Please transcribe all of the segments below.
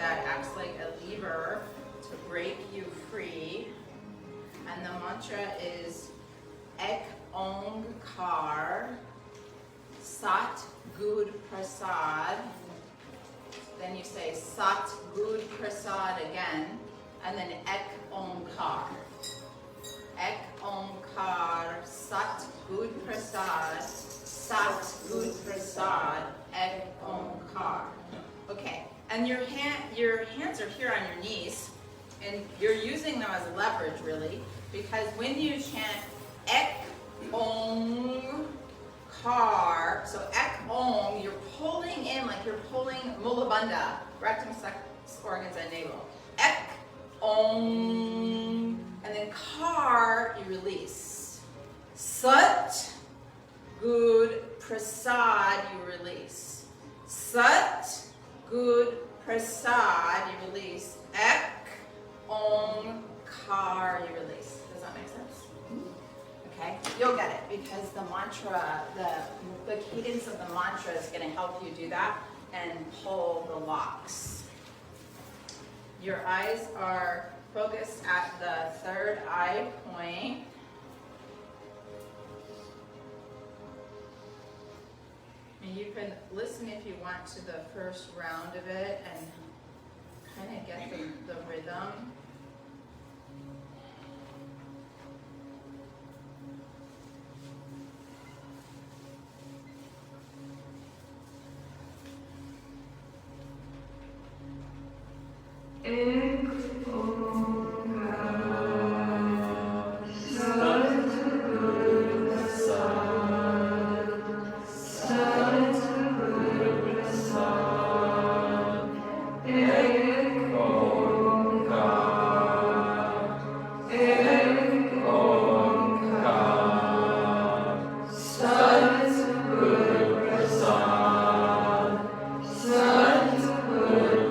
that acts like a lever to break you free. And the mantra is Ek Omkar Sat Gud Prasad. Then you say Sat Gud Prasad again, and then Ek Omkar. Ek Omkar Sat Gud Prasad. Sat Gud Prasad. Ek Omkar. Okay, and your hands are here on your knees, and you're using them as leverage really, because when you chant Ek Om Kar, so Ek Om, you're pulling in like you're pulling Mulabandha, rectum, sex organs, and navel. Ek Om, and then Kar, you release. Sat Gud Prasad, you release. Sat Gud Prasad, you release. Ek Om Kar, you release. Does that make sense? Okay, you'll get it because the mantra, the cadence of the mantra is going to help you do that and pull the locks. Your eyes are focused at the third eye point. And you can listen if you want to the first round of it and kind of get the rhythm.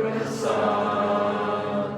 Prasad.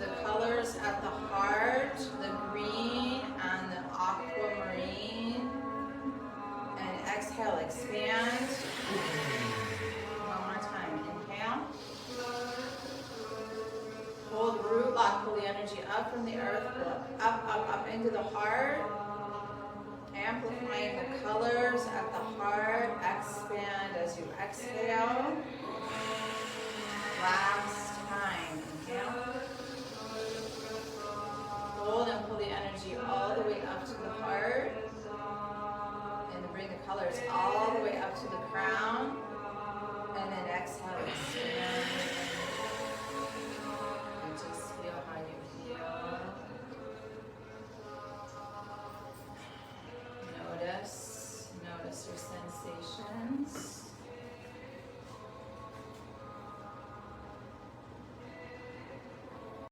the colors at the heart, the green and the aquamarine. And exhale, expand. One more time, inhale. Hold root lock, pull the energy up from the earth, pull up into the heart. Amplifying the colors at the heart. Expand as you exhale. Last time, inhale. Hold and pull the energy all the way up to the heart. And bring the colors all the way up to the crown. And then exhale, expand.